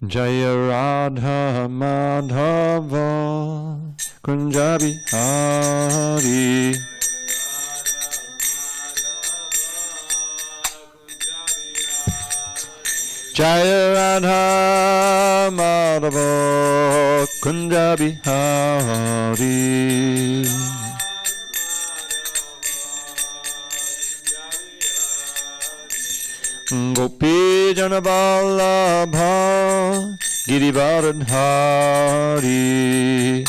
Jaya Radha Madhava Kunja Bihari. Jaya Radha Madhava Kunja Bihari. Gopi Jana Vallabha Girivardhari.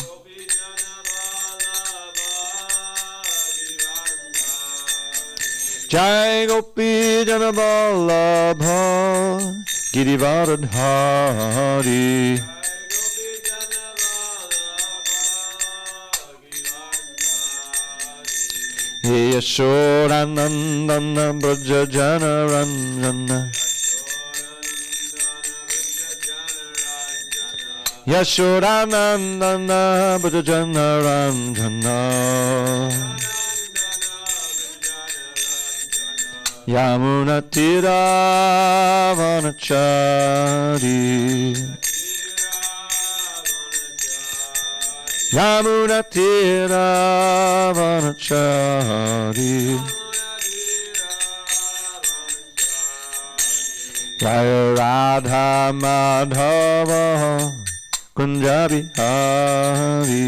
Jai Gopi Jana Vallabha Girivardhari. Yashodanandana Braja Jana Ranjana. Yashodanandana Braja Jana Ranjana. Yamuna Tira Vanachari. Yamuna Tira Vanachari. Jaya Radha Madhava Kunja Bihari.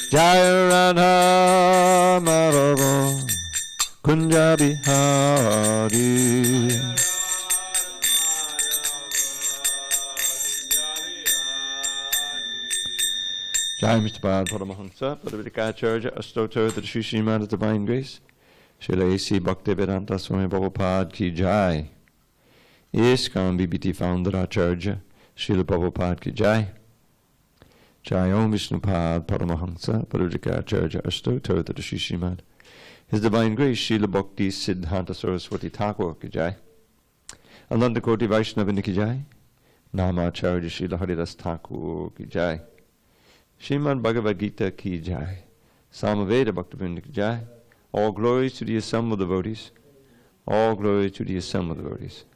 Jaya Radha Madhava Kunja Bihari. Jai Mr. Bhagavad Paramahamsa, Bhagavadgitacharya, Astotar, the Sri Srimad of Divine Grace, Srila A.C. Bhaktivedanta Swami Prabhupada ki Jai. ISKCON BBT Founder Acharya, Srila Prabhupada ki Jai. Jai Om Vishnupad Paramahamsa, Bhagavadgitacharya, Astotar, the Sri Srimad. His Divine Grace, Srila Bhakti Siddhanta Saraswati Thakur ki Jai. Ananda Koti Vaishnavini ki Jai. Namacharya Srila Haridas Thakur ki Jai. Srimad Bhagavad Gita ki Jai. Samaveda Bhaktivinoda ki Jai. All glories to the assembled devotees. All glory to the assembled devotees.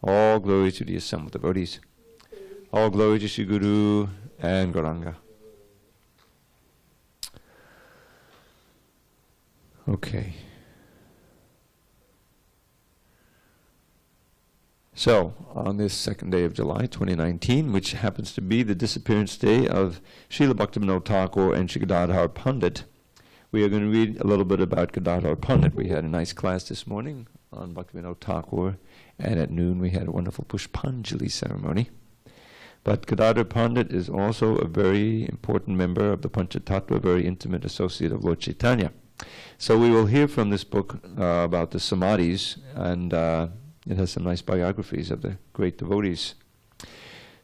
All glory to the assembled devotees. All glory to Sri Guru and Gauranga. Okay. So, on this second day of July 2019, which happens to be the disappearance day of Srila Bhaktivinoda Thakur and Sri Gadadhar Pandit, we are going to read a little bit about Gadadhar Pandit. We had a nice class this morning on Bhaktivinoda Thakur, and at noon we had a wonderful Pushpanjali ceremony. But Gadadhar Pandit is also a very important member of the Panchatattva, a very intimate associate of Lord Chaitanya. So we will hear from this book about the Samadhis, and it has some nice biographies of the great devotees.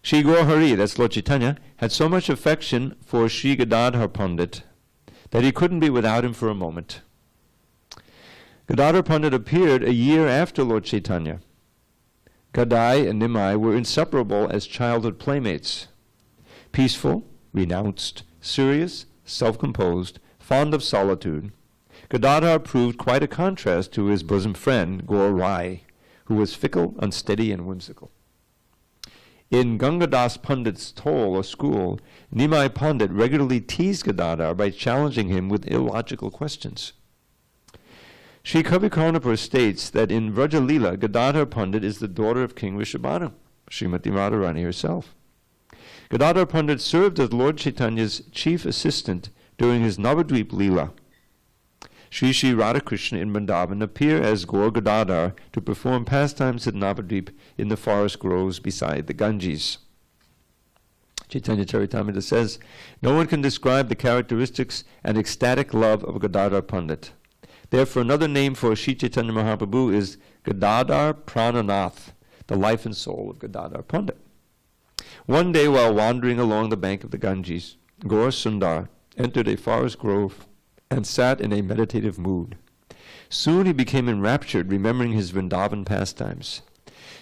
Shri Gaur Hari, that's Lord Chaitanya, had so much affection for Shri Gadadhar Pandit that he couldn't be without him for a moment. Gadadhar Pandit appeared a year after Lord Chaitanya. Gadai and Nimai were inseparable as childhood playmates. Peaceful, renounced, serious, self-composed, fond of solitude, Gadadhar proved quite a contrast to his bosom friend, Gaur Rai, who was fickle, unsteady, and whimsical. In Gangadas Pandit's toll or school, Nimai Pandit regularly teased Gadadhar by challenging him with illogical questions. Sri Kavi Karnapur states that in Vrajalila, Gadadhar Pandit is the daughter of King Rishabhanu, Srimati Radharani herself. Gadadhar Pandit served as Lord Chaitanya's chief assistant during his Navadvip Leela. Sri Sri Radhakrishna in Vrindavan appear as Gaur Gadadhar to perform pastimes at Navadvip in the forest groves beside the Ganges. Chaitanya Charitamrita says, no one can describe the characteristics and ecstatic love of Gadadhar Pandit. Therefore, another name for Sri Chaitanya Mahaprabhu is Gadadhar Prananath, the life and soul of Gadadhar Pandit. One day, while wandering along the bank of the Ganges, Gaur Sundar entered a forest grove and sat in a meditative mood. Soon he became enraptured, remembering his Vrindavan pastimes.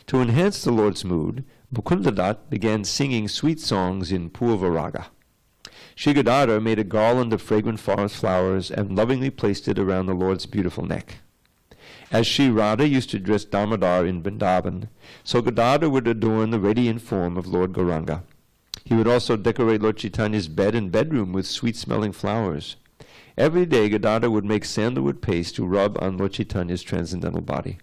To enhance the Lord's mood, Mukundadat began singing sweet songs in Purva Raga. Shri Gadadhar made a garland of fragrant forest flowers and lovingly placed it around the Lord's beautiful neck. As Sri Radha used to dress Damodar in Vrindavan, so Gadadhar would adorn the radiant form of Lord Gauranga. He would also decorate Lord Chaitanya's bed and bedroom with sweet-smelling flowers. Every day, Gadadhar would make sandalwood paste to rub on Lord Chaitanya's transcendental body.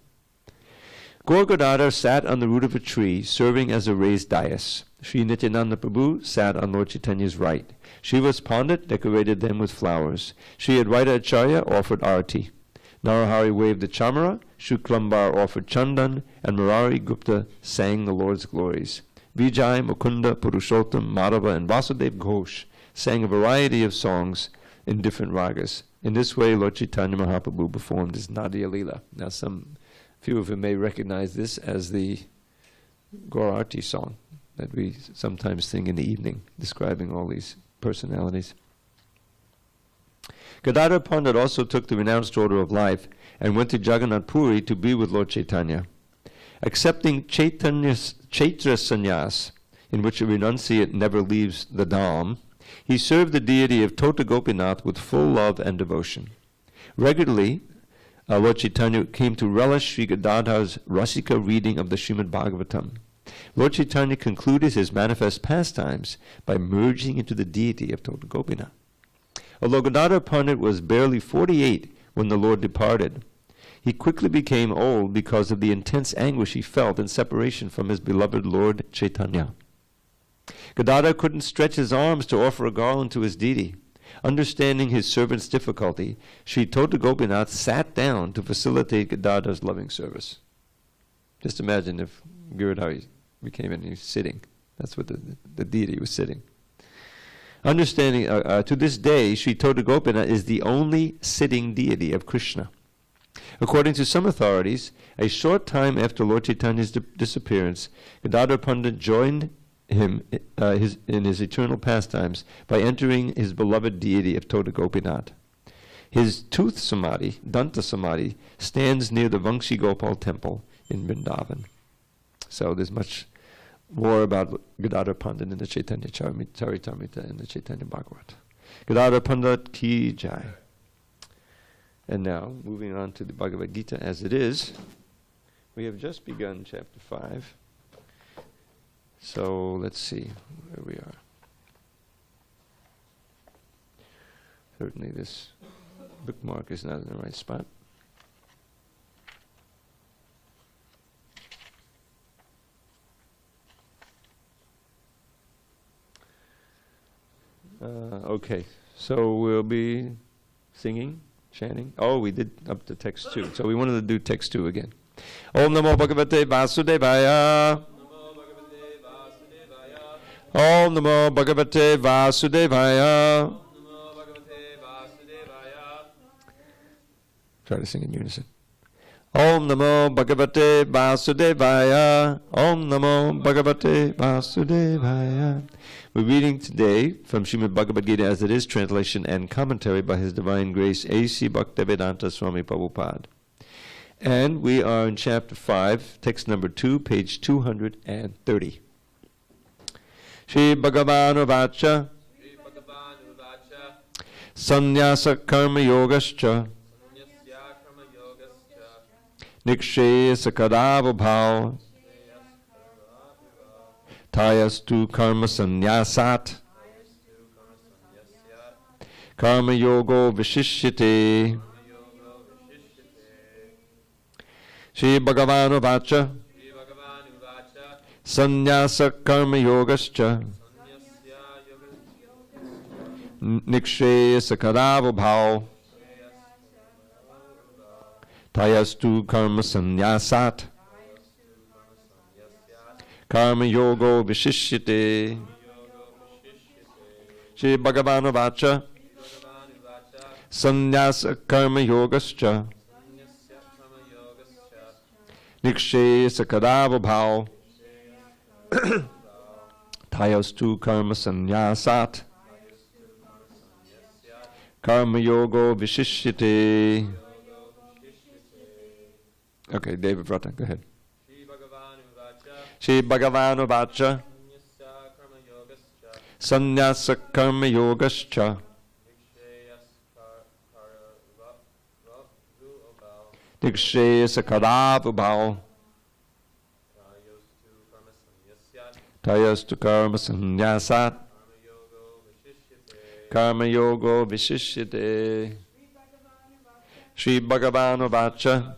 Gaur Gadadhar sat on the root of a tree, serving as a raised dais. Sri Nityananda Prabhu sat on Lord Chaitanya's right. Srivas Pandit decorated them with flowers. Sri Advaita Acharya offered arati. Narahari waved the chamara, Shuklambar offered chandan, and Murari Gupta sang the Lord's glories. Vijay, Mukunda, Purushottam, Madhava, and Vasudev Ghosh sang a variety of songs in different ragas. In this way, Lord Chaitanya Mahaprabhu performed his Nadia Leela. Now, few of you may recognize this as the Gaurarti song that we sometimes sing in the evening, describing all these personalities. Gadadhar Pandit also took the renounced order of life and went to Jagannath Puri to be with Lord Chaitanya. Accepting Chaitra sannyas, in which a renunciate never leaves the dham, he served the deity of Tota Gopinath with full love and devotion. Regularly, Lord Chaitanya came to relish Sri Gadadhar's Rasika reading of the Srimad Bhagavatam. Lord Chaitanya concluded his manifest pastimes by merging into the deity of Tota Gopinath. Although Gadadhar Pandit was barely 48 when the Lord departed, he quickly became old because of the intense anguish he felt in separation from his beloved Lord Chaitanya. Gadadhar couldn't stretch his arms to offer a garland to his deity. Understanding his servant's difficulty, Sri Tota Gopinath sat down to facilitate Gadadhar's loving service. Just imagine if Giridhari came in and he was sitting. That's what the deity was sitting. Understanding, to this day, Sri Tota Gopinath is the only sitting deity of Krishna. According to some authorities, a short time after Lord Chaitanya's disappearance, Gadadhar Pandit joined him in his eternal pastimes by entering his beloved deity of Tota Gopinath. His tooth samadhi, Danta samadhi, stands near the Vangshi Gopal temple in Vrindavan. So there's much more about Gadadhar Pandit in the Chaitanya Charitamrita and the Chaitanya Bhagavad. Gadadhar Pandit ki jai. And now, moving on to the Bhagavad Gita as it is, we have just begun chapter 5. So let's see where we are. Certainly this bookmark is not in the right spot. Okay, so we'll be singing, chanting. Oh, we did up to text 2. So we wanted to do text 2 again. Om Namo Bhagavate Vasudevaya. Om Namo Bhagavate Vasudevaya. Try to sing in unison. Om Namo Bhagavate Vasudevaya. Om Namo Bhagavate Vasudevaya. We're reading today from Srimad Bhagavad Gita as it is, translation and commentary by His Divine Grace A.C. Bhaktivedanta Swami Prabhupada. And we are in chapter 5, text number 2, page 230. Shri Bhagavan Vacha Sannyasa Karma Yogascha Nikshaya Sakadava Bhav Tayastu Karma Sannyasat Karma Yogo Vishishyate. Shri Bhagavan Vacha Sannyasa Karma Yogascha Nikshaya Sakadava Bhav Tayastu Karma Sannyasat Karma Yogo Vishishyate. Shri Bhagavan Vacha Sannyasa Karma Yogascha Nikshaya Sakadava Bhav Tayastu Karma Sannyasat Karma Yogo Vishishyate. Okay, David Vrata, go ahead. Shri Bhagavan Vacha Sannyasa Karma Yogascha Nikshayasa kadavabhao. Tayastu karma sannyasat. Karma yogo vishishyate. Shri Bhagavanu vacha.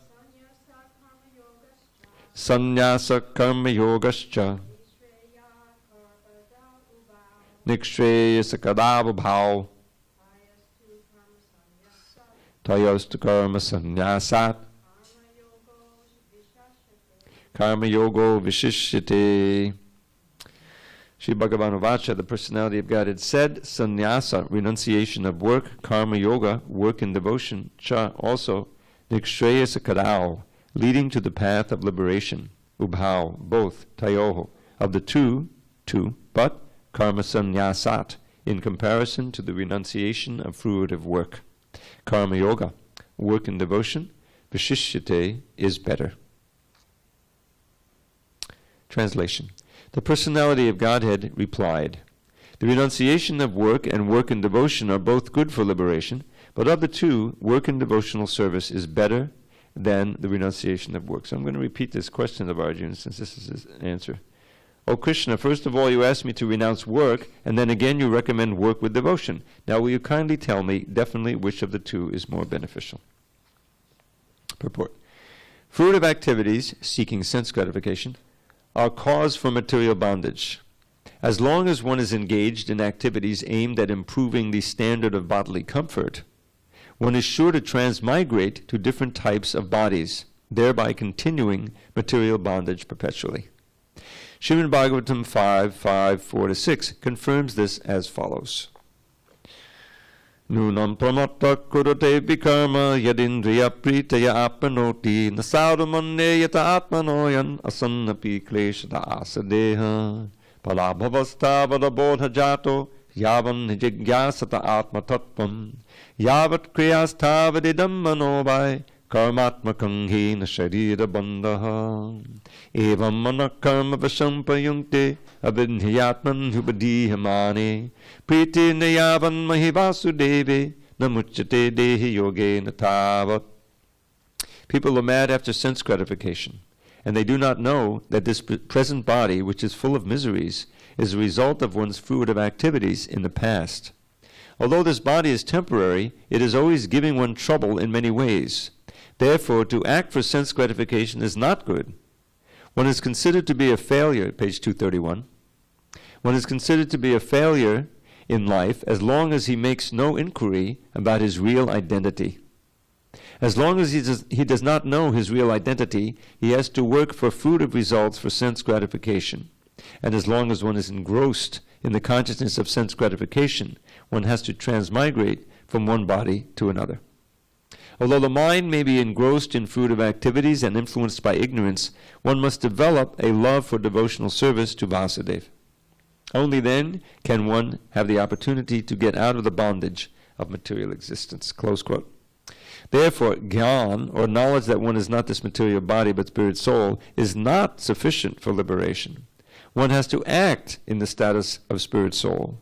Sannyasa karma yogascha. Nikshayasa kadavabhao. Tayastu karma sannyasat. Karma yogo vishishyate. Shri Bhagavanu Vacha, the personality of God, had said, sannyasa, renunciation of work, karma yoga, work in devotion, cha, also, nikshayasa kadao, leading to the path of liberation, ubhao, both, tayoho, of the two, but karma sannyasat, in comparison to the renunciation of fruitive work. Karma yoga, work in devotion, vishishyate, is better. Translation. The personality of Godhead replied, the renunciation of work and work in devotion are both good for liberation, but of the two, work in devotional service is better than the renunciation of work. So I'm going to repeat this question of Arjuna, since this is his answer. O Krishna, first of all you asked me to renounce work, and then again you recommend work with devotion. Now will you kindly tell me definitely which of the two is more beneficial? Purport. Fruitive activities, seeking sense gratification, are cause for material bondage. As long as one is engaged in activities aimed at improving the standard of bodily comfort, one is sure to transmigrate to different types of bodies, thereby continuing material bondage perpetually. Srimad Bhagavatam 5:4-6 confirms this as follows. Nunam pramatta kurate vikarma yadindriya pritaya apanoti nasarumanne yata atmanoyan asannapi kleshata asadeha palabhavasta vadabodha jato yavan nijigyasata atma tattvam yavat kriyastha vadidam manobhai karmatmakam hina sharira bandha evam manakarma vasampayunkte avidhyatman hubadihimane priti nayavan mahivasudeve namuchate dehi yoge natavat. People are mad after sense gratification, and they do not know that this present body, which is full of miseries, is a result of one's fruitive activities in the past. Although this body is temporary, it is always giving one trouble in many ways. Therefore, to act for sense gratification is not good. One is considered to be a failure, page 231. One is considered to be a failure in life as long as he makes no inquiry about his real identity. As long as he does not know his real identity, he has to work for fruitive results for sense gratification. And as long as one is engrossed in the consciousness of sense gratification, one has to transmigrate from one body to another. Although the mind may be engrossed in fruitive activities and influenced by ignorance, one must develop a love for devotional service to Vasudeva. Only then can one have the opportunity to get out of the bondage of material existence. Close quote. Therefore, jnana, or knowledge that one is not this material body but spirit soul, is not sufficient for liberation. One has to act in the status of spirit soul.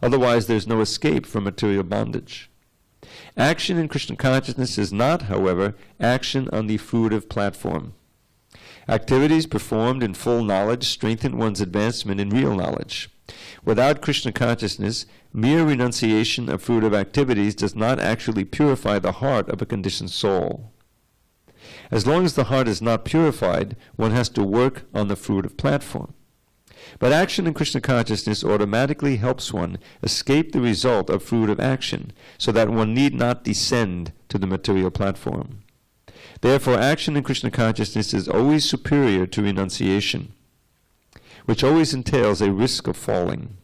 Otherwise, there's no escape from material bondage. Action in Krishna consciousness is not, however, action on the fruitive platform. Activities performed in full knowledge strengthen one's advancement in real knowledge. Without Krishna consciousness, mere renunciation of fruitive activities does not actually purify the heart of a conditioned soul. As long as the heart is not purified, one has to work on the fruitive platform. But action in Krishna consciousness automatically helps one escape the result of fruitive action, so that one need not descend to the material platform. Therefore, action in Krishna consciousness is always superior to renunciation, which always entails a risk of falling.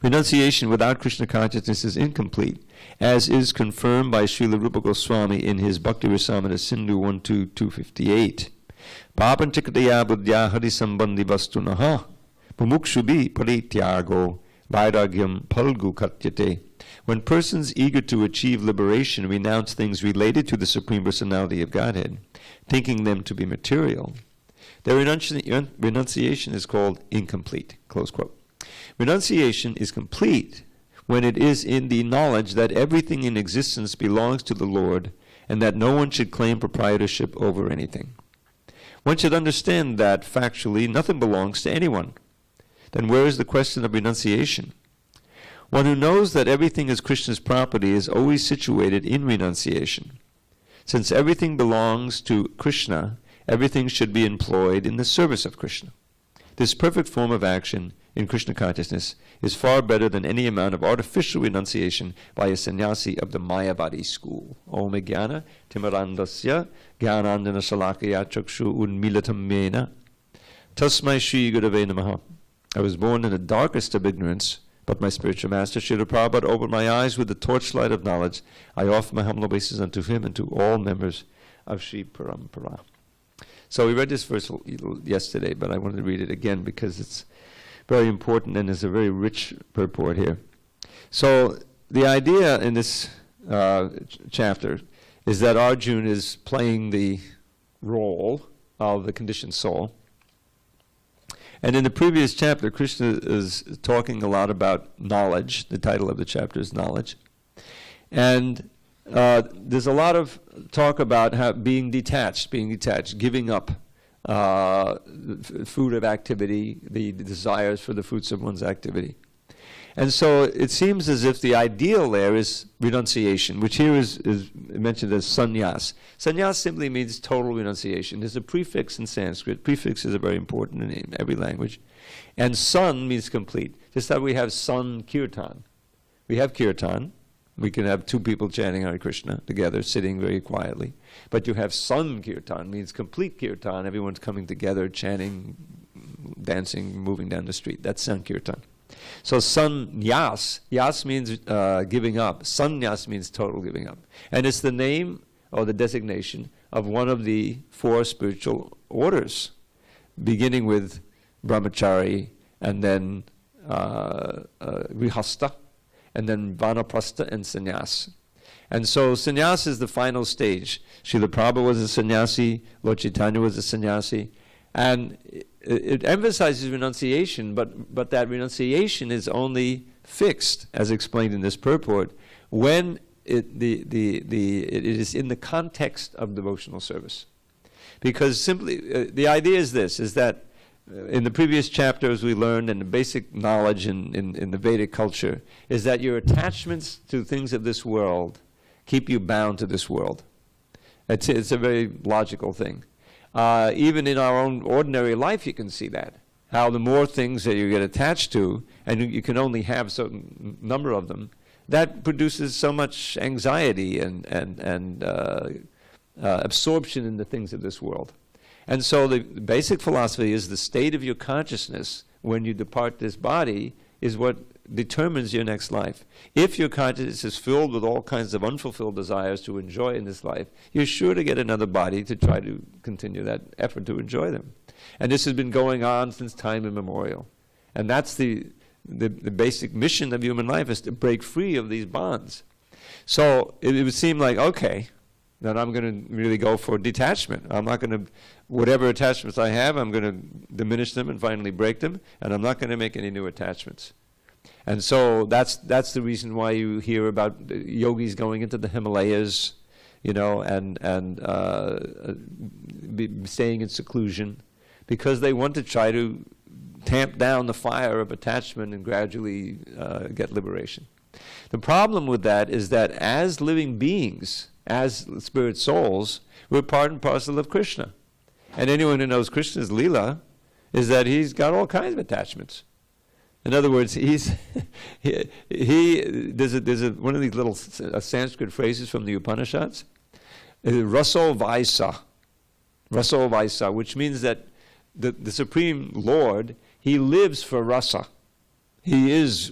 Renunciation without Krishna consciousness is incomplete, as is confirmed by Srila Rupa Goswami in his Bhakti Rasamrita Sindhu 1.2.258. Papanchikataya buddhya harisambandhi vastunaha mumukshubi parityago vairagyam palgu katyate. When persons eager to achieve liberation renounce things related to the Supreme Personality of Godhead, thinking them to be material, their renunciation is called incomplete. Close quote. Renunciation is complete when it is in the knowledge that everything in existence belongs to the Lord, and that no one should claim proprietorship over anything. One should understand that, factually, nothing belongs to anyone. Then where is the question of renunciation? One who knows that everything is Krishna's property is always situated in renunciation. Since everything belongs to Krishna, everything should be employed in the service of Krishna. This perfect form of action in Krishna consciousness is far better than any amount of artificial renunciation by a sannyasi of the Mayavadi school. Om Jnana Timarandasya Jnanandana Shalakaya Chakshu Unmilatam Mena Tasmai Shri Gurave Namaha. I was born in the darkest of ignorance, but my spiritual master, Srila Prabhupada, opened my eyes with the torchlight of knowledge. I offer my humble obeisances unto him and to all members of Sri Parampara. So we read this verse yesterday, but I wanted to read it again because it's very important and there's a very rich purport here. So the idea in this chapter is that Arjuna is playing the role of the conditioned soul. And in the previous chapter, Krishna is talking a lot about knowledge. The title of the chapter is Knowledge. And there's a lot of talk about how being detached, giving up fruit of activity, the desires for the fruits of one's activity. And so it seems as if the ideal there is renunciation, which here is mentioned as sannyas. Sannyas simply means total renunciation. There's a prefix in Sanskrit. Prefixes are very important in every language. And san means complete. Just how we have san kirtan. We have kirtan. We can have two people chanting Hare Krishna together, sitting very quietly. But you have san kirtan, means complete kirtan. Everyone's coming together, chanting, dancing, moving down the street. That's sankirtan. So sannyas, yas means giving up. Sannyas means total giving up. And it's the name or the designation of one of the four spiritual orders, beginning with brahmachari, and then grihastha, and then vanaprastha and sannyas. And so sannyas is the final stage. Srila Prabhupada was a sannyasi, Lord Chaitanya was a sannyasi, and it emphasizes renunciation, but that renunciation is only fixed, as explained in this purport, when it is in the context of devotional service. Because simply, the idea is this, is that in the previous chapters we learned, and the basic knowledge in the Vedic culture, is that your attachments to things of this world keep you bound to this world. It's a very logical thing. Even in our own ordinary life you can see that. How the more things that you get attached to, and you can only have a certain number of them, that produces so much anxiety and absorption in the things of this world. And so the basic philosophy is the state of your consciousness when you depart this body is what determines your next life. If your consciousness is filled with all kinds of unfulfilled desires to enjoy in this life, you're sure to get another body to try to continue that effort to enjoy them. And this has been going on since time immemorial. And that's the basic mission of human life, is to break free of these bonds. So it would seem like, okay, then I'm going to really go for detachment. I'm not going to, whatever attachments I have, I'm going to diminish them and finally break them, and I'm not going to make any new attachments. And so that's the reason why you hear about yogis going into the Himalayas, and staying in seclusion, because they want to try to tamp down the fire of attachment and gradually get liberation. The problem with that is that as living beings, as spirit souls, we're part and parcel of Krishna. And anyone who knows Krishna's Leela is that he's got all kinds of attachments. In other words, there's one of these little Sanskrit phrases from the Upanishads, Raso Vaisa, which means that the Supreme Lord, he lives for rasa. He is,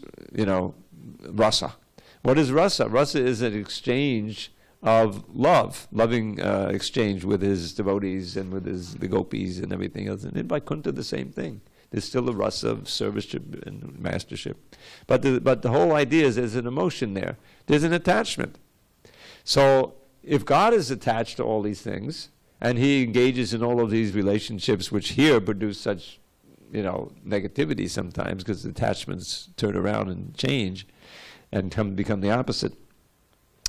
rasa. What is rasa? Rasa is an exchange of loving exchange with his devotees and with the gopis and everything else. And in Vaikuntha, the same thing. There's still the rasa of serviceship and mastership. But the whole idea is there's an emotion there. There's an attachment. So if God is attached to all these things, and he engages in all of these relationships which here produce such, negativity sometimes, because attachments turn around and change and become the opposite,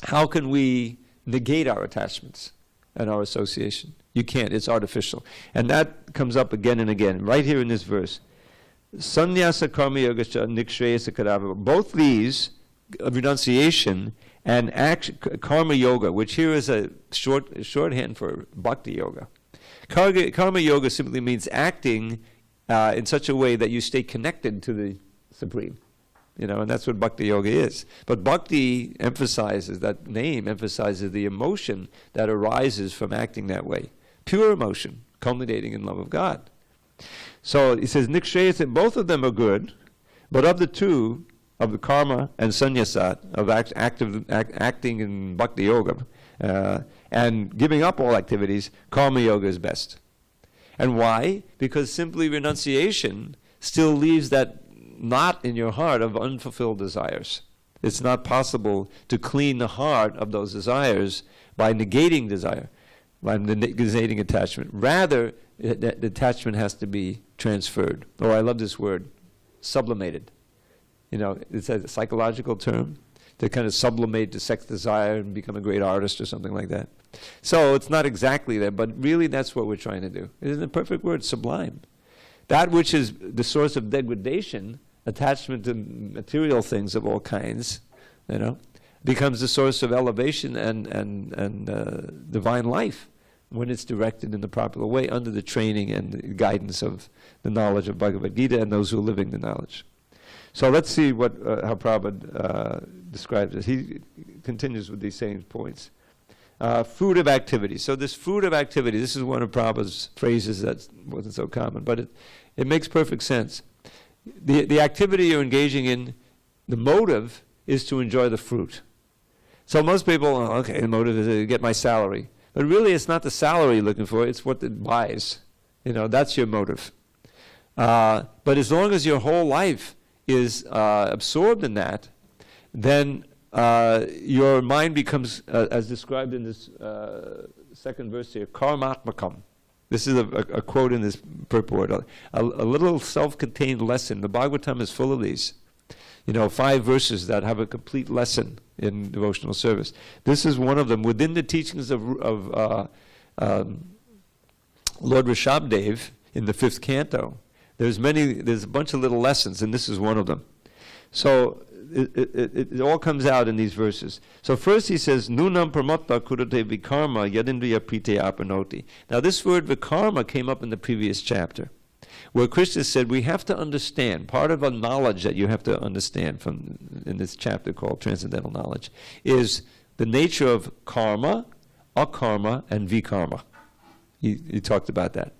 how can we negate our attachments and our association. You can't. It's artificial. And that comes up again and again, right here in this verse. Sannyasa karma yoga nikshayasa kadava. Both these, renunciation and karma yoga, which here is a shorthand for bhakti yoga. Karma yoga simply means acting in such a way that you stay connected to the Supreme. And that's what bhakti yoga is. But bhakti emphasizes, that name emphasizes the emotion that arises from acting that way. Pure emotion, culminating in love of God. So he says, nikshayasa, both of them are good, but of the two, of the karma and sannyasa, of acting in bhakti yoga, and giving up all activities, karma yoga is best. And why? Because simply renunciation still leaves that knot in your heart of unfulfilled desires. It's not possible to clean the heart of those desires by negating desire, by negating attachment. Rather, the attachment has to be transferred. Oh, I love this word, sublimated. It's a psychological term, to kind of sublimate the sex desire and become a great artist or something like that. So it's not exactly that, but really that's what we're trying to do. Isn't a perfect word, sublime. That which is the source of degradation, attachment to material things of all kinds, becomes the source of elevation and divine life when it's directed in the proper way under the training and the guidance of the knowledge of Bhagavad Gita and those who are living the knowledge. So let's see how Prabhupada describes it. He continues with these same points. Fruit of activity. So this fruit of activity, this is one of Prabhupada's phrases that wasn't so common, but it makes perfect sense. The activity you're engaging in, the motive is to enjoy the fruit. So most people, the motive is to get my salary. But really it's not the salary you're looking for, it's what it buys. That's your motive. But as long as your whole life is absorbed in that, then your mind becomes, as described in this second verse here, karmatmakam. This is a quote in this purport, a little self-contained lesson. The Bhagavatam is full of these. 5 verses that have a complete lesson in devotional service. This is one of them. Within the teachings of Lord Rishabdev in the 5th canto, there's a bunch of little lessons, and this is one of them. So it all comes out in these verses. So first he says, Nunam pramotta kurate vikarma yadindriya prite apanoti. Now this word vikarma came up in the previous chapter, where Krishna said we have to understand, part of a knowledge that you have to understand in this chapter called Transcendental Knowledge, is the nature of karma, akarma, and vikarma. He talked about that.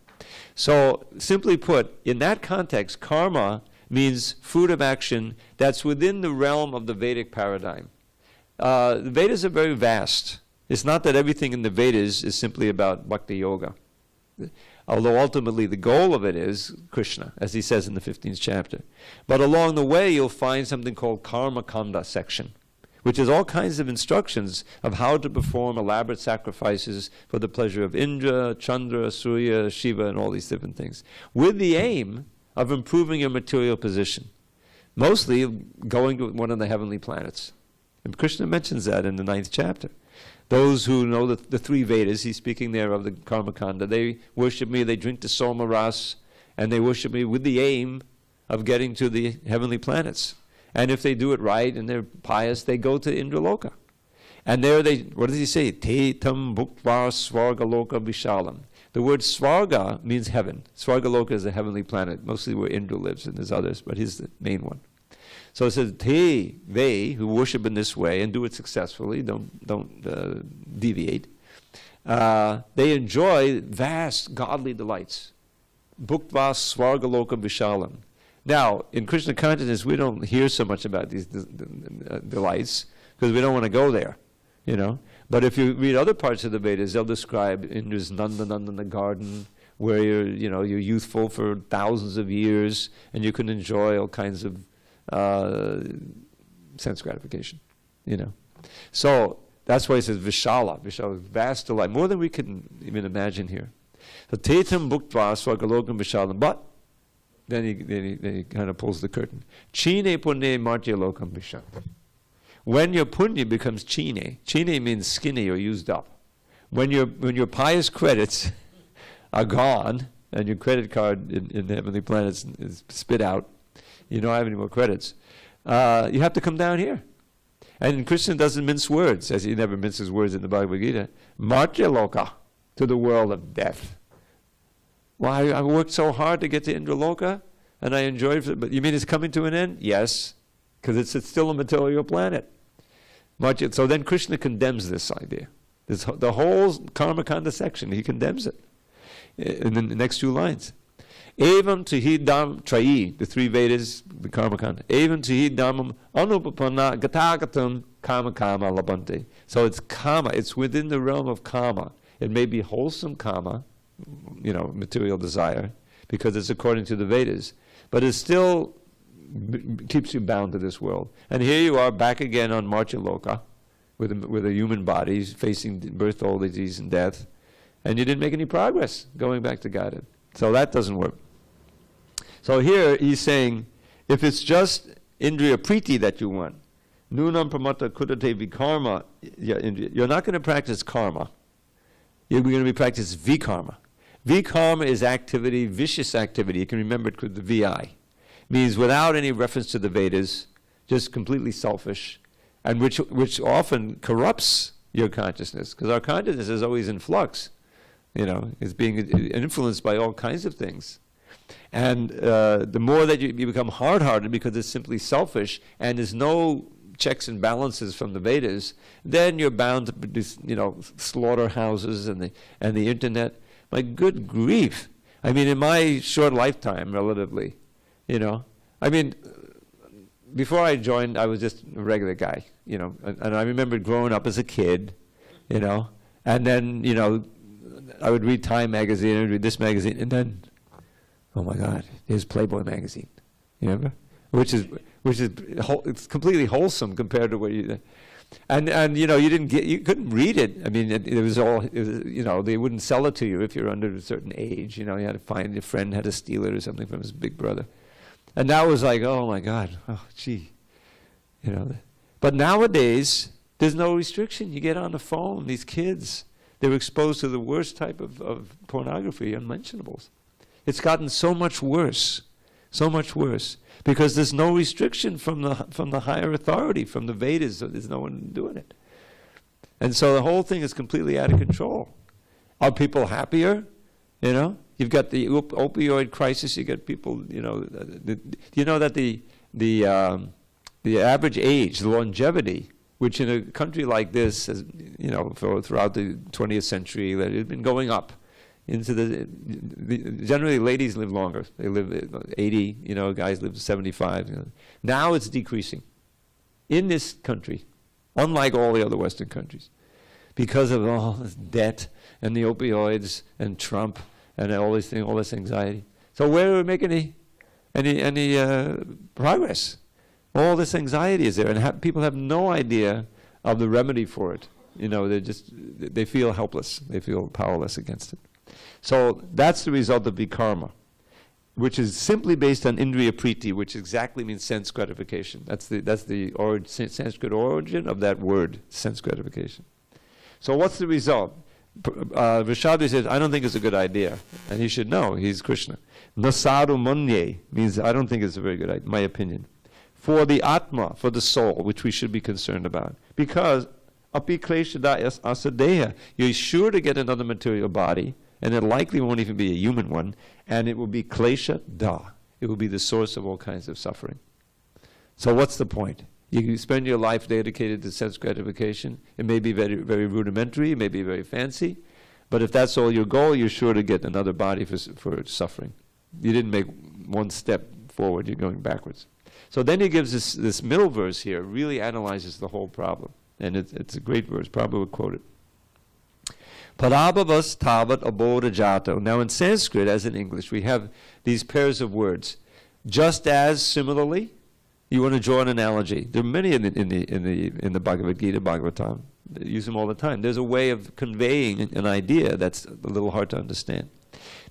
So simply put, in that context, karma means fruit of action that's within the realm of the Vedic paradigm. The Vedas are very vast. It's not that everything in the Vedas is simply about bhakti yoga. Although ultimately the goal of it is Krishna, as he says in the 15th chapter. But along the way you'll find something called Karma Kanda section, which is all kinds of instructions of how to perform elaborate sacrifices for the pleasure of Indra, Chandra, Surya, Shiva, and all these different things, with the aim of improving your material position, mostly going to one of the heavenly planets. And Krishna mentions that in the 9th chapter. Those who know the 3 Vedas, he's speaking there of the Karma Kanda, they worship me, they drink the Soma Ras, and they worship me with the aim of getting to the heavenly planets. And if they do it right and they're pious, they go to Indraloka. And there what does he say? Te tam bhuktva svargaloka vishalam. The word svarga means heaven. Svargaloka is a heavenly planet, mostly where Indra lives, and there's others, but he's the main one. So it says, they who worship in this way and do it successfully, don't deviate, they enjoy vast godly delights. Bhuktva svargaloka vishalam. Now, in Krishna consciousness, we don't hear so much about these delights because we don't want to go there, But if you read other parts of the Vedas, they'll describe Indra's Nanda garden, where you're youthful for thousands of years, and you can enjoy all kinds of sense gratification, So that's why he says Vishala. Vishala is vast delight, more than we can even imagine here. So Tetam Bhuktva Swagalokam Vishalam. But then he kind of pulls the curtain. Chine Pune Martya Lokam Vishalam. When your punya becomes chine means skinny or used up. When your pious credits are gone, and your credit card in the heavenly planets is spit out, you don't have any more credits, you have to come down here. And Krishna doesn't mince words, as he never minces words in the Bhagavad Gita. Martya loka, to the world of death. Well, I worked so hard to get to Indraloka, and I enjoyed it, but you mean it's coming to an end? Yes, because it's still a material planet. So then Krishna condemns this idea. The whole Karma Kanda section, he condemns it in the next two lines. Evam Tahidam Trayi, the three Vedas, the Karma Kanda. Evam Tahidamam Anupapanna Gatagatam Kama Kama Labante. So it's Kama, it's within the realm of Kama. It may be wholesome Kama, material desire, because it's according to the Vedas, but it still keeps you bound to this world. And here you are back again on Martya Loka, with a human body facing birth, old disease, and death, and you didn't make any progress going back to Godhead. So that doesn't work. So here he's saying, if it's just Indriya Priti that you want, Nunam Pramata Kudate Vikarma, you're not going to practice karma. You're going to be practice Vikarma. Vikarma is activity, vicious activity. You can remember it with the VI. Means without any reference to the Vedas, just completely selfish, and which often corrupts your consciousness, because our consciousness is always in flux. It's being influenced by all kinds of things. And the more that you become hard-hearted because it's simply selfish and there's no checks and balances from the Vedas, then you're bound to produce, slaughterhouses and the internet. My good grief. I mean, in my short lifetime, relatively, before I joined, I was just a regular guy, and I remember growing up as a kid, and then, I would read Time magazine, and read this magazine, and then, oh my God, here's Playboy magazine, you remember? Which is it's completely wholesome compared to what you, and you couldn't read it. I mean, they wouldn't sell it to you if you're under a certain age. You had to find your friend had to steal it or something from his big brother, and that was like, oh my God, oh gee, But nowadays, there's no restriction. You get on the phone, these kids, they're exposed to the worst type of pornography, unmentionables. It's gotten so much worse, because there's no restriction from the higher authority, from the Vedas. So there's no one doing it, and so the whole thing is completely out of control. Are people happier? You've got the opioid crisis. You get people. That the average age, the longevity, which in a country like this, has, throughout the 20th century, that it had been going up. Generally, ladies live longer. They live 80. Guys live 75. Now it's decreasing in this country, unlike all the other Western countries, because of all this debt and the opioids and Trump and all these things, all this anxiety. So where do we make any progress? All this anxiety is there, and people have no idea of the remedy for it. They feel helpless. They feel powerless against it. So that's the result of vikarma, which is simply based on indriya priti, which exactly means sense gratification. That's the Sanskrit origin of that word, sense gratification. So what's the result? Vrishabhdev says, I don't think it's a good idea, and he should know. He's Krishna. Nasaru manye means I don't think it's a very good idea, my opinion. For the Atma, for the soul, which we should be concerned about. Because api kleshada asadeha, you're sure to get another material body, and it likely won't even be a human one, and it will be klesha da. It will be the source of all kinds of suffering. So what's the point? You spend your life dedicated to sense gratification. It may be very, very rudimentary, it may be very fancy, but if that's all your goal, you're sure to get another body for suffering. You didn't make one step forward, you're going backwards. So then he gives this middle verse here, really analyzes the whole problem. And it's a great verse, Prabhu would quote it. Parabhavas tavat abodha jato. Now in Sanskrit, as in English, we have these pairs of words. Just as, similarly, you want to draw an analogy. There are many in the Bhagavad Gita, Bhagavatam. They use them all the time. There's a way of conveying an idea that's a little hard to understand.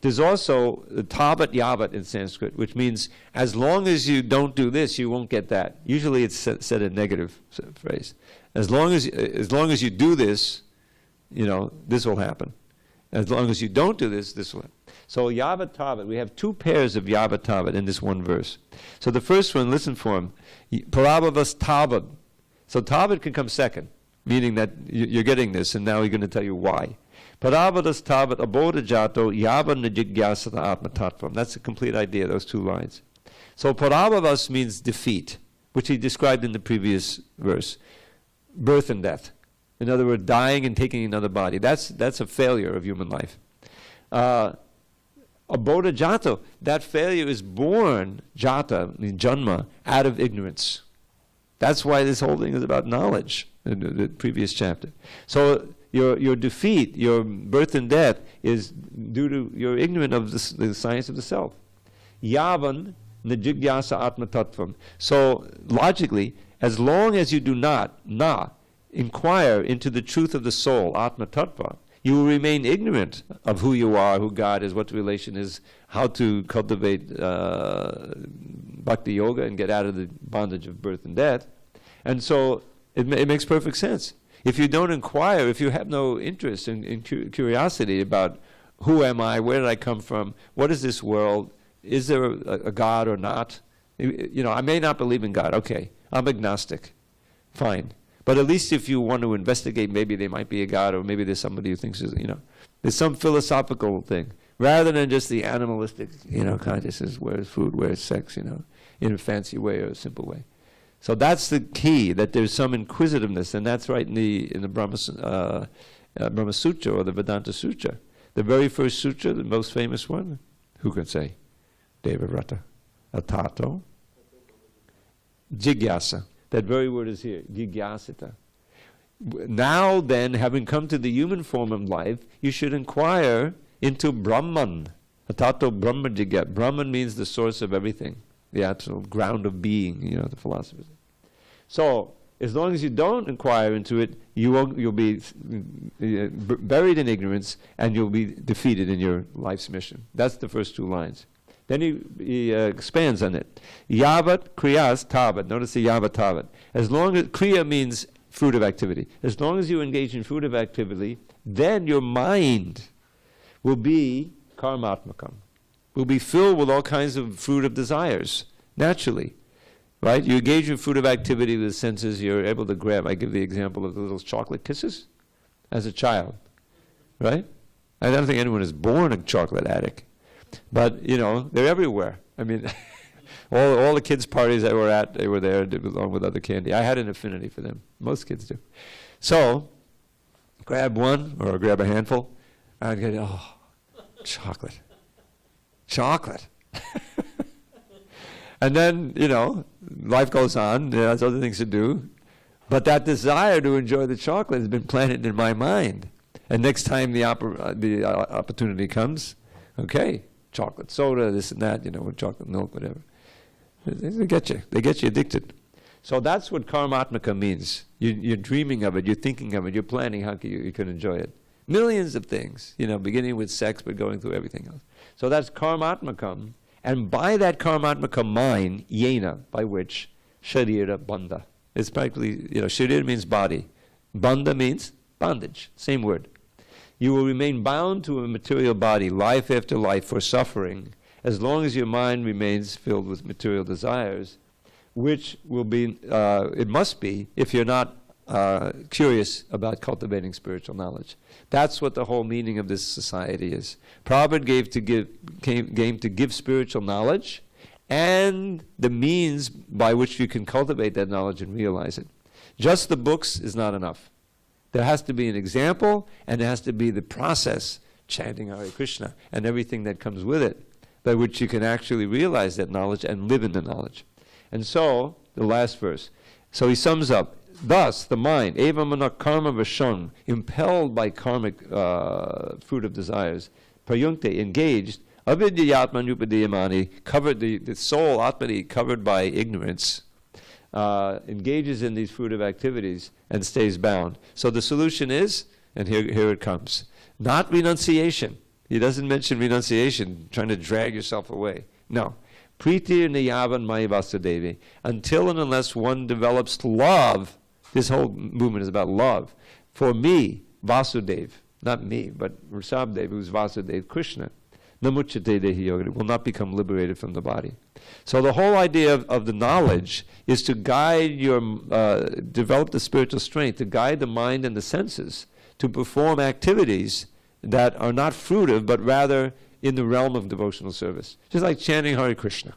There's also tavat yavat in Sanskrit, which means as long as you don't do this, you won't get that. Usually it's said a negative phrase. As long as you do this, this will happen. As long as you don't do this, this will happen. So yavat tavat, we have two pairs of yavat tavat in this one verse. So the first one, listen for him. Parabhavas tavat. So tavat can come second, meaning that you're getting this, and now he's going to tell you why. Parabhavas tavat abodha jato yavan najigyasata atma tattvam. That's the complete idea, those two lines. So parabhavas means defeat, which he described in the previous verse. Birth and death. In other words, dying and taking another body. That's a failure of human life. Abodha jato, that failure is born, jata, means janma, out of ignorance. That's why this whole thing is about knowledge in the previous chapter. So your defeat, your birth and death, is due to you're ignorant of the science of the self. Yavan najigyasa atma tattvam. So logically, as long as you do not inquire into the truth of the soul, atma tattva, you will remain ignorant of who you are, who God is, what the relation is, how to cultivate bhakti yoga and get out of the bondage of birth and death. And so it makes perfect sense. If you don't inquire, if you have no interest in curiosity about who am I, where did I come from, what is this world, is there a God or not? I may not believe in God. Okay, I'm agnostic. Fine. But at least if you want to investigate, maybe there might be a God, or maybe there's somebody who thinks, there's some philosophical thing, rather than just the animalistic, consciousness, where's food, where's sex, in a fancy way or a simple way. So that's the key, that there's some inquisitiveness, and that's right in the Brahma Sutra, or the Vedanta Sutra. The very first sutra, the most famous one, who can say? Devavrata. Atato. Jigyasa. That very word is here, jigyasita. Now then, having come to the human form of life, you should inquire into Brahman. Atato Brahma jigya. Brahman means the source of everything, the actual ground of being, the philosophers. So, as long as you don't inquire into it, you'll be buried in ignorance, and you'll be defeated in your life's mission. That's the first two lines. Then he expands on it. Yavat kriyas tavat. Notice the yavat tavat. As long as kriya means fruit of activity. As long as you engage in fruit of activity, then your mind will be karmatmakam. Will be filled with all kinds of fruit of desires, naturally. Right? You engage in fruit of activity with the senses, you're able to grab. I give the example of the little chocolate kisses as a child. Right? I don't think anyone is born a chocolate addict. But, they're everywhere. I mean, all the kids' parties I were at, they were there along with other candy. I had an affinity for them. Most kids do. So, grab one or grab a handful, and I'd go, chocolate. Chocolate. And then, life goes on. There's other things to do. But that desire to enjoy the chocolate has been planted in my mind. And next time the opportunity comes, okay, chocolate soda, this and that, chocolate milk, whatever. They get you addicted. So that's what karmatmaka means. You're dreaming of it, you're thinking of it, you're planning how you can enjoy it. Millions of things, beginning with sex but going through everything else. So that's karmatmakam. And by that karmatmaka mind, yena, by which, sharira bandha. It's practically, sharira means body. Bandha means bondage, same word. You will remain bound to a material body, life after life, for suffering, as long as your mind remains filled with material desires, which will be, it must be, if you're not curious about cultivating spiritual knowledge. That's what the whole meaning of this society is. Prabhupada came to give spiritual knowledge and the means by which you can cultivate that knowledge and realize it. Just the books is not enough. There has to be an example, and there has to be the process, chanting Hare Krishna, and everything that comes with it, by which you can actually realize that knowledge and live in the knowledge. And so, the last verse. So he sums up, thus, the mind, evamana karma vashang, impelled by karmic fruit of desires, prayunkte, engaged, avidyatman upadiyamani, covered, the soul, atmani, covered by ignorance, engages in these fruitive activities and stays bound. So the solution is, and here it comes, not renunciation. He doesn't mention renunciation, trying to drag yourself away. No. Priti niyavan mai vasudevi. Until and unless one develops love, this whole movement is about love. For me, Vasudev, not me, but Rishabdev, who's Vasudev, Krishna, namuchate dehi yoga, will not become liberated from the body. So the whole idea of the knowledge is to guide your, develop the spiritual strength, to guide the mind and the senses to perform activities that are not fruitive, but rather in the realm of devotional service. Just like chanting Hare Krishna,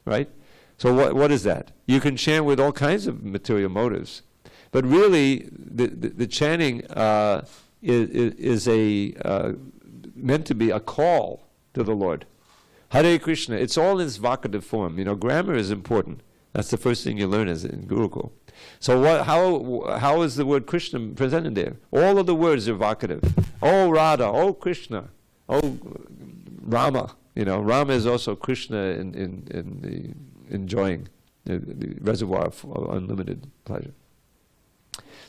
right? So what is that? You can chant with all kinds of material motives, but really the chanting is meant to be a call to the Lord. Hare Krishna, it's all in its vocative form. You know, grammar is important. That's the first thing you learn as in Gurukul. So how is the word Krishna presented there? All of the words are vocative. Oh Radha, oh Krishna, oh Rama. You know, Rama is also Krishna in the enjoying the reservoir of unlimited pleasure.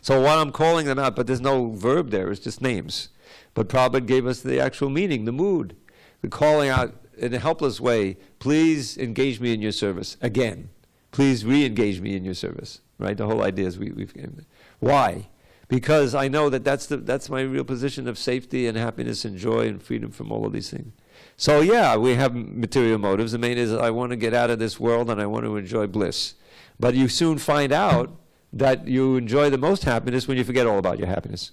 So what I'm calling them out, but there's no verb there, it's just names. But Prabhupada gave us the actual meaning, the mood, the calling out in a helpless way, please engage me in your service again. Please re-engage me in your service. Right? The whole idea is we've why? Because I know that's my real position of safety and happiness and joy and freedom from all of these things. So yeah, we have material motives. The main is I want to get out of this world and I want to enjoy bliss. But you soon find out that you enjoy the most happiness when you forget all about your happiness.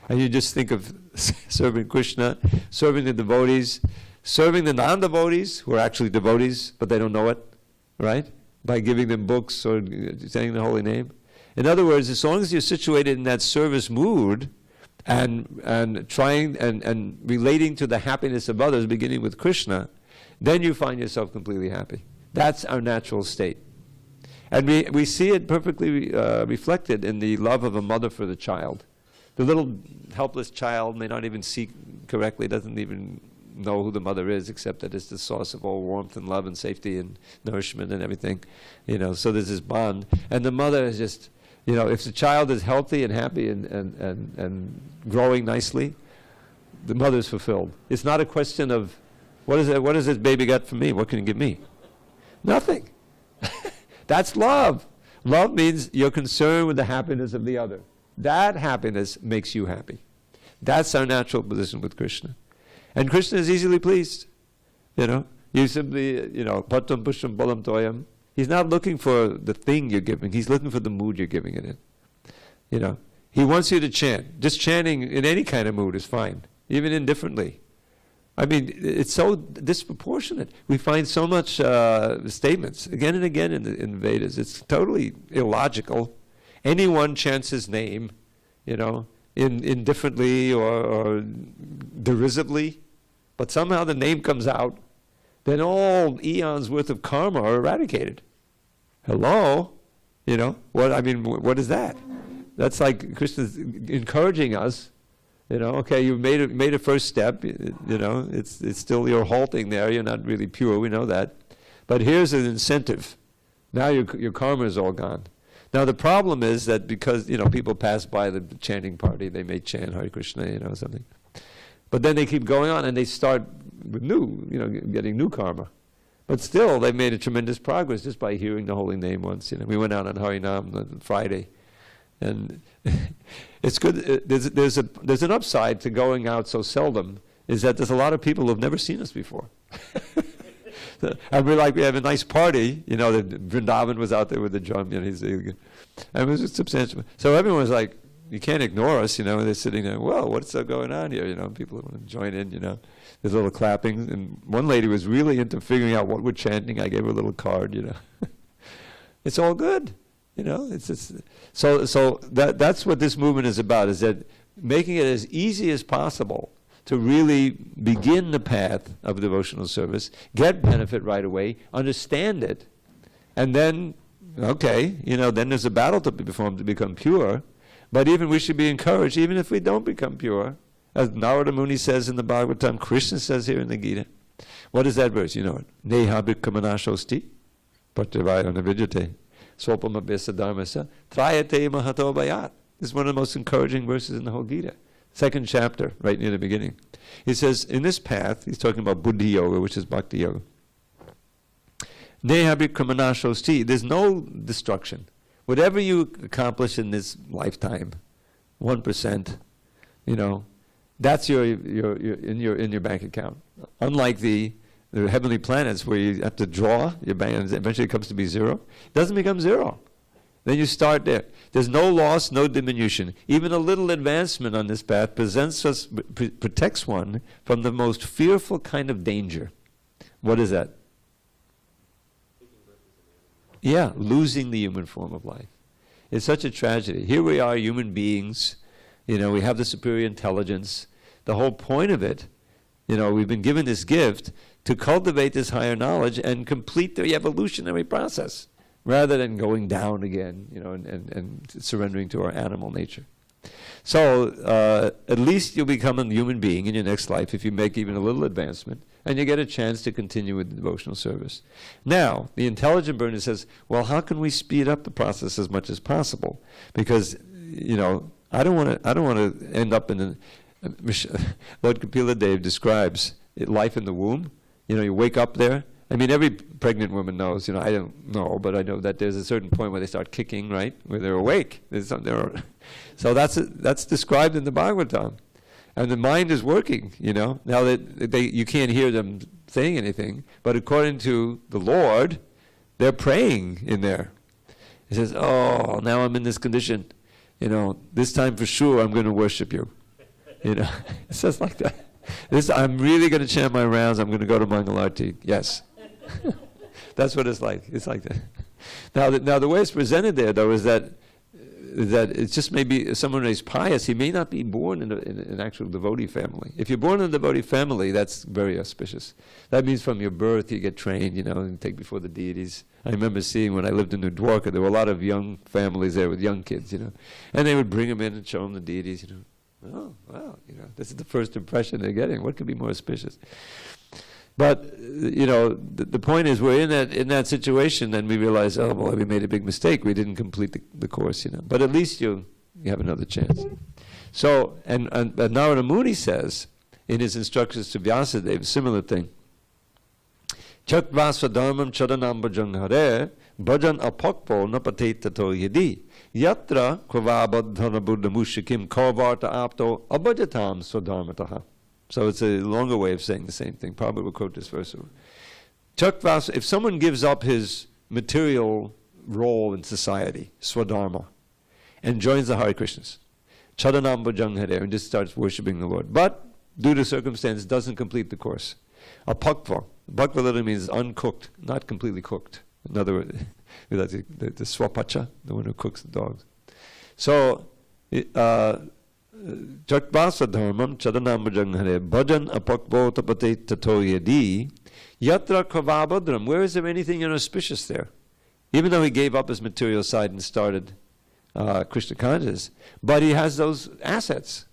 And you just think of serving Krishna, serving the devotees, serving the non-devotees who are actually devotees, but they don't know it, right? By giving them books or saying the holy name. In other words, as long as you're situated in that service mood and trying and relating to the happiness of others, beginning with Krishna, then you find yourself completely happy. That's our natural state. And we see it perfectly reflected in the love of a mother for the child. The little helpless child may not even see correctly, doesn't even know who the mother is, except that it's the source of all warmth and love and safety and nourishment and everything. You know, so there's this bond. And the mother is just, you know, if the child is healthy and happy and growing nicely, the mother's fulfilled. It's not a question of, what has this baby got for me? What can it give me? Nothing. That's love. Love means you're concerned with the happiness of the other. That happiness makes you happy. That's our natural position with Krishna. And Krishna is easily pleased. You know, you simply, you know, patam pusham balam toyam. He's not looking for the thing you're giving. He's looking for the mood you're giving it in. You know, he wants you to chant. Just chanting in any kind of mood is fine, even indifferently. I mean, it's so disproportionate. We find so much statements again and again in the Vedas. It's totally illogical. Anyone chants his name, you know, indifferently or derisively, but somehow the name comes out, then all eons worth of karma are eradicated. Hello? You know, what is that? That's like Krishna's encouraging us, you know, okay, you've made a first step, you know, it's still, you're halting there, you're not really pure, we know that. But here's an incentive. Now your karma is all gone. Now the problem is that because, you know, people pass by the chanting party, they may chant Hare Krishna, you know, something. But then they keep going on and they start with new, you know, getting new karma. But still, they've made a tremendous progress just by hearing the holy name once. You know, we went out on Harinam on Friday, and it's good. There's an upside to going out so seldom, is that there's a lot of people who've never seen us before. And we have a nice party, you know, Vrindavan was out there with the drum, you know, and it was substantial. So everyone was like, you can't ignore us, you know, they're sitting there, whoa, what's going on here, you know, people want to join in, you know. There's a little clapping, and one lady was really into figuring out what we're chanting. I gave her a little card, you know. It's all good, you know. So that's what this movement is about, is that making it as easy as possible to really begin the path of devotional service, get benefit right away, understand it, and then, okay, you know, then there's a battle to be performed to become pure. But even we should be encouraged, even if we don't become pure. As Narada Muni says in the Bhagavatam, Krishna says here in the Gita. What is that verse? You know it. Neha bhikkamanashosti patrivaya navijate swapama besa dharmasa trayate mahato bayat. This is one of the most encouraging verses in the whole Gita. Second chapter, right near the beginning. He says, in this path, he's talking about Buddhi Yoga, which is Bhakti Yoga. Nehabhikramanasosti, there's no destruction. Whatever you accomplish in this lifetime, 1%, that's in your bank account. Unlike the heavenly planets where you have to draw your bank, and eventually it comes to be zero. It doesn't become zero. Then you start there. There's no loss, no diminution. Even a little advancement on this path protects one from the most fearful kind of danger. What is that? Yeah, losing the human form of life. It's such a tragedy. Here we are, human beings. We have the superior intelligence. The whole point of it, we've been given this gift to cultivate this higher knowledge and complete the evolutionary process, rather than going down again, and surrendering to our animal nature. So at least you'll become a human being in your next life if you make even a little advancement, and you get a chance to continue with the devotional service. Now, the intelligent burner says, well, how can we speed up the process as much as possible? Because, I don't want to end up in Lord Kapila Dev describes life in the womb. You wake up there. I mean, every pregnant woman knows, I don't know, but I know that there's a certain point where they start kicking, right? Where they're awake. So that's described in the Bhagavatam. And the mind is working, Now that you can't hear them saying anything, but according to the Lord, they're praying in there. He says, oh, now I'm in this condition. This time for sure I'm going to worship you. It says like that. I'm really going to chant my rounds. I'm going to go to Mangalarti. Yes. That's what it's like. It's like that. Now the way it's presented there, though, is that it's just maybe someone who's pious. He may not be born in an actual devotee family. If you're born in a devotee family, that's very auspicious. That means from your birth you get trained, and take before the deities. I remember seeing when I lived in New Dwarka, there were a lot of young families there with young kids, and they would bring them in and show them the deities, Oh, wow, this is the first impression they're getting. What could be more auspicious? But, the point is we're in that situation, and we realize, oh, well, we made a big mistake. We didn't complete the course, But at least you have another chance. So, and Narada Muni says, in his instructions to Vyasadeva, similar thing. Chakvasva dharmam chadanam bhajan hare, bhajan apakpo napatet tato yadi. Yatra kvabadhana buddha mushikim kavarta apto abhajatam swadharmataha. So it's a longer way of saying the same thing. Prabhupada will quote this verse. Chakvas, if someone gives up his material role in society, swadharma, and joins the Hare Krishnas, chadanam bhajang hare, and just starts worshipping the Lord, but due to circumstance doesn't complete the course. Apakva. Bhakva literally means uncooked, not completely cooked. In other words, the swapacha, the one who cooks the dogs. So, Chakvasa dharmam chadanam bhajang hare bhajan apakvo tapate tato yadi yatra kavabhadram. Where is there anything inauspicious there? Even though he gave up his material side and started Krishna consciousness, but he has those assets.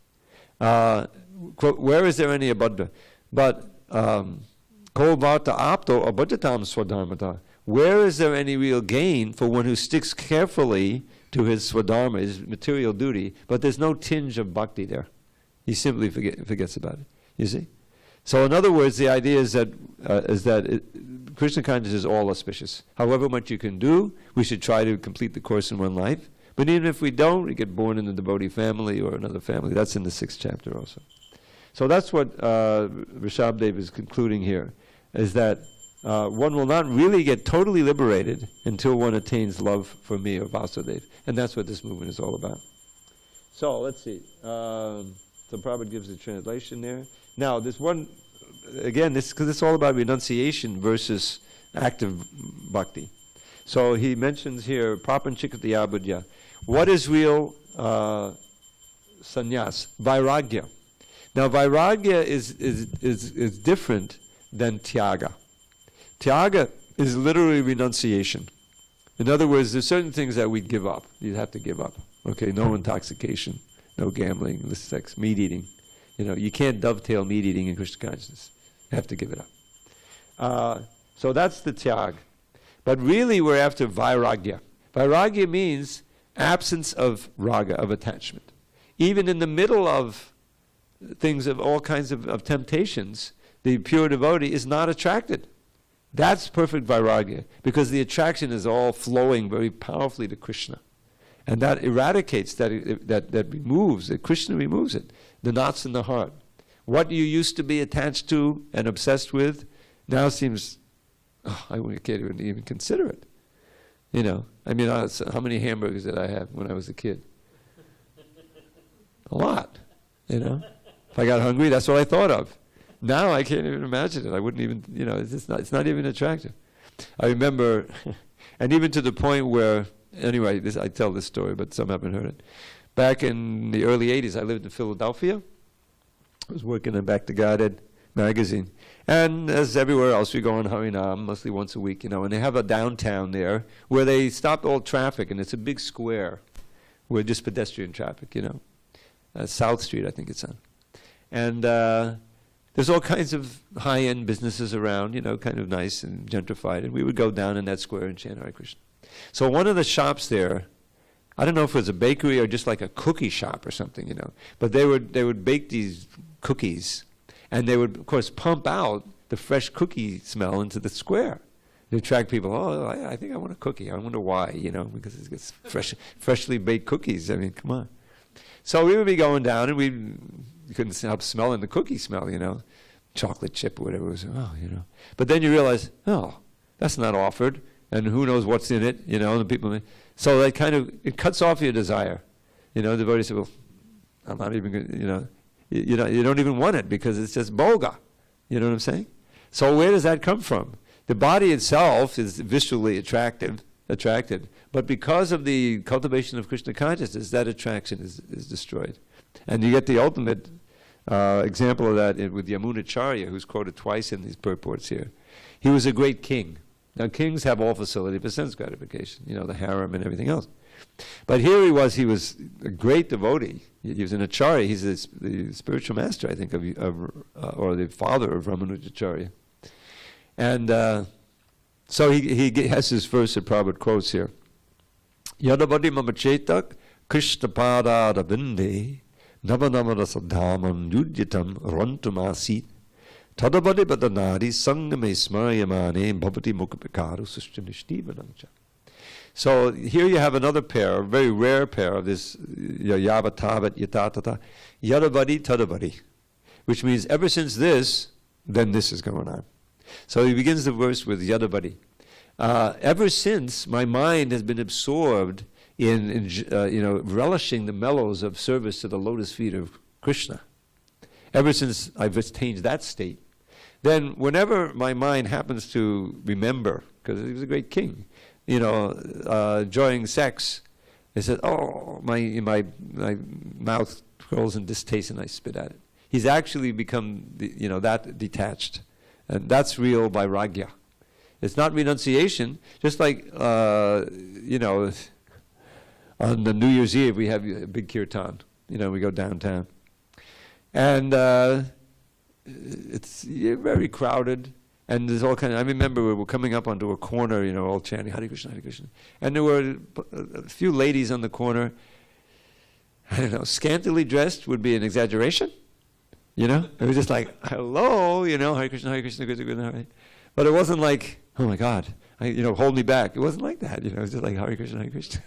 Where is there any abhadra? But kovarta apto abhajatam swadharmata. Where is there any real gain for one who sticks carefully to his swadharma, his material duty, but there's no tinge of bhakti there? He simply forgets about it. You see? So in other words, the idea is that Krishna consciousness is all auspicious. However much you can do, we should try to complete the course in one life. But even if we don't, we get born in a devotee family or another family. That's in the 6th chapter also. So that's what Rishabdev is concluding here, is that one will not really get totally liberated until one attains love for me or Vasudeva. And that's what this movement is all about. So let's see. So Prabhupada gives the translation there. Now, this one, again, because it's all about renunciation versus active bhakti. So he mentions here, prapanchikati abhudya. What is real sannyas? Vairagya. Now, vairagya is different than tyaga. Tyaga is literally renunciation. In other words, there's certain things that we give up. You have to give up. Okay, no intoxication, no gambling, illicit sex, meat eating. You can't dovetail meat eating in Krishna consciousness. You have to give it up. So that's the tyag. But really we're after vairagya. Vairagya means absence of raga, of attachment. Even in the middle of things of all kinds of temptations, the pure devotee is not attracted. That's perfect vairagya, because the attraction is all flowing very powerfully to Krishna. And that eradicates, that removes it. Krishna removes it, the knots in the heart. What you used to be attached to and obsessed with now seems, I can't even consider it. You know, I mean, how many hamburgers did I have when I was a kid? A lot, you know. If I got hungry, that's what I thought of. Now I can't even imagine it. I wouldn't even, you know, it's not even attractive. I remember, and even to the point where, anyway, I tell this story, but some haven't heard it. Back in the early 80s, I lived in Philadelphia. I was working in Back to Godhead magazine. And as everywhere else, we go on Harinam, mostly once a week, you know, and they have a downtown there where they stop all traffic, and it's a big square where just pedestrian traffic, you know. South Street, I think it's on. And there's all kinds of high-end businesses around, you know, kind of nice and gentrified, and we would go down in that square and chant Hare Krishna. So one of the shops there, I don't know if it was a bakery or just like a cookie shop or something, you know, but they would bake these cookies, and they would, of course, pump out the fresh cookie smell into the square to attract people. Oh, I think I want a cookie. I wonder why, you know, because it's freshly baked cookies. I mean, come on. So we would be going down, and you couldn't help smelling the cookie smell, you know, chocolate chip or whatever it was. Oh, you know. But then you realize, oh, that's not offered, and who knows what's in it, you know, the people. So that kind of, it cuts off your desire. You know, the devotee said, well, I'm not even going to, you know, you don't even want it because it's just bhoga. You know what I'm saying? So where does that come from? The body itself is visually attracted, but because of the cultivation of Krishna consciousness, that attraction is destroyed. And you get the ultimate example of that with Yamunacharya, who's quoted twice in these purports here. He was a great king. Now, kings have all facility for sense gratification, you know, the harem and everything else. But here he was a great devotee. He was an acharya. He's the spiritual master, I think, or the father of Ramanujacharya. And so he has his verse that Prabhupada quotes here. Yadavadi mamachetak krishnapada ravinde navanamara sadhaman yudyatam rantumasit tadavadi badanadi sangame smaryamane bhavati mukapikaru sushtanishtivanamcha. So here you have another pair, a very rare pair of this yavatavat yatatata, yadavadi tadavadi, which means ever since this, then this is going on. So he begins the verse with yadavadi. Ever since my mind has been absorbed in relishing the mellows of service to the lotus feet of Krishna, ever since I've attained that state, then whenever my mind happens to remember, because he was a great king, you know, enjoying sex, he said, oh, my mouth curls in distaste and I spit at it. He's actually become, that detached. And that's real vairagya. It's not renunciation. Just like, on the New Year's Eve, we have a big kirtan. You know, we go downtown. And it's very crowded. And there's all kind of, I remember we were coming up onto a corner, you know, all chanting Hare Krishna, Hare Krishna. And there were a few ladies on the corner. I don't know, scantily dressed would be an exaggeration. You know? It was just like, hello, you know, Hare Krishna, Hare Krishna, Krishna, Krishna, Hare. But it wasn't like, oh my God, hold me back. It wasn't like that, you know, it was just like Hare Krishna, Hare Krishna.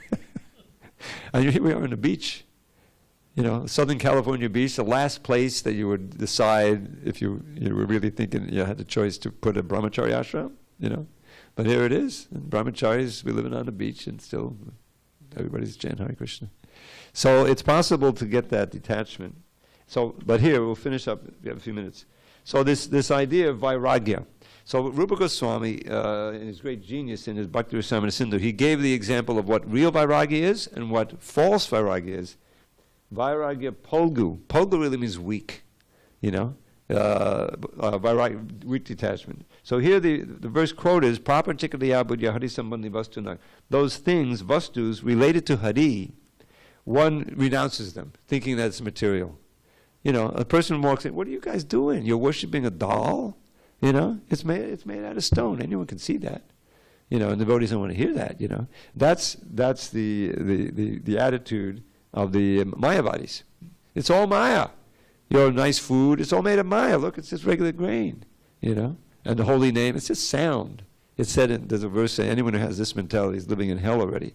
And here we are on the beach. You know, Southern California beach, the last place that you would decide if you were really thinking you had the choice to put a brahmachari ashram, you know. But here it is. And brahmacharis, we're living on the beach and still everybody's chanting Hare Krishna. So it's possible to get that detachment. So, but here, we'll finish up, we have a few minutes. So this idea of vairagya. So Rupa Goswami, in his great genius in his Bhakti Rasamrita Sindhu, he gave the example of what real vairagya is and what false vairagya is. Vairagya polgu. Polgu really means weak, you know. Vairagya, weak detachment. So here the verse quote is, Prapanchikadaya buddhya hari sambandhi vastuna. Those things, vastus, related to Hari, one renounces them, thinking that it's material. You know, a person walks in, what are you guys doing? You're worshiping a doll? You know, it's made out of stone. Anyone can see that. You know, and the devotees don't want to hear that, you know. That's the attitude of the Mayavadis. It's all Maya. Your nice food, it's all made of Maya. Look, it's just regular grain, And the holy name, it's just sound. It's said, there's a verse saying, anyone who has this mentality is living in hell already,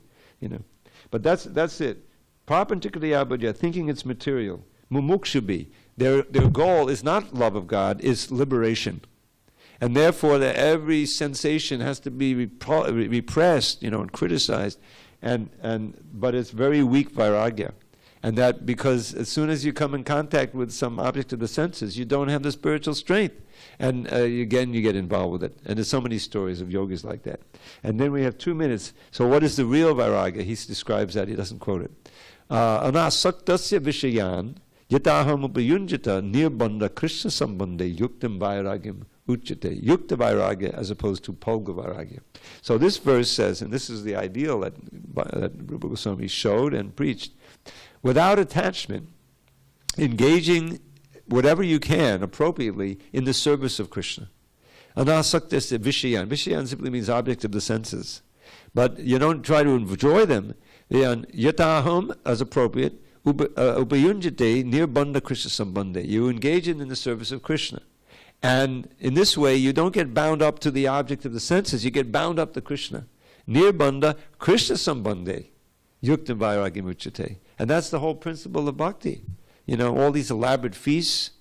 But that's it. Papantikadiyabhajya, thinking it's material. Mumukshubi, their goal is not love of God, is liberation. And therefore, every sensation has to be repressed, and criticized. But it's very weak vairagya. And that because as soon as you come in contact with some object of the senses, you don't have the spiritual strength. And again, you get involved with it. And there's so many stories of yogis like that. And then we have 2 minutes. So what is the real vairagya? He describes that. He doesn't quote it. Anasaktasya vishayan yataham upayunjata nirbandha krishna sambandhe yuktam vairagyam uchate. Yukta vairagya as opposed to pulga vairagya. So this verse says, and this is the ideal that Rupa Goswami showed and preached, without attachment, engaging whatever you can appropriately in the service of Krishna. Anasaktasya vishayan. Vishayan simply means object of the senses. But you don't try to enjoy them. Yataham, as appropriate, upayunjate nirbandha Krishna sambandhe. You engage in the service of Krishna. And in this way, you don't get bound up to the object of the senses, you get bound up to Krishna. Nirbandha Krishna sambandhe. Yuktam vairagya uchate. And that's the whole principle of bhakti. All these elaborate feasts,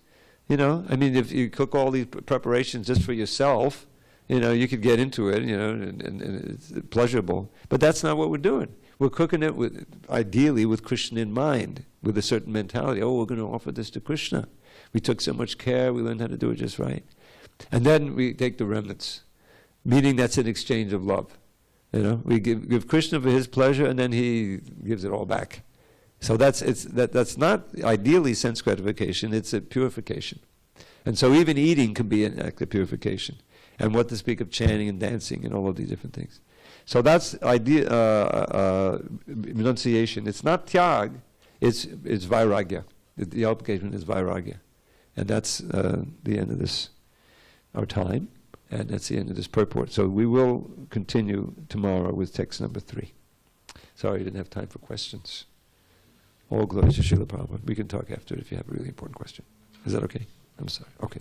if you cook all these preparations just for yourself, you could get into it, and it's pleasurable. But that's not what we're doing. We're cooking it ideally with Krishna in mind, with a certain mentality. Oh, we're going to offer this to Krishna. We took so much care, we learned how to do it just right. And then we take the remnants, meaning that's an exchange of love. We give Krishna for his pleasure, and then he gives it all back. So that's not ideally sense gratification, it's a purification. And so even eating can be an act of purification. And what to speak of chanting and dancing and all of these different things. So that's renunciation. It's not tyag, it's vairagya. The application is vairagya. And that's the end of our time, and that's the end of this purport. So we will continue tomorrow with text number 3. Sorry, I didn't have time for questions. All glory to Srila Prabhupada. We can talk after if you have a really important question. Is that okay? I'm sorry. Okay.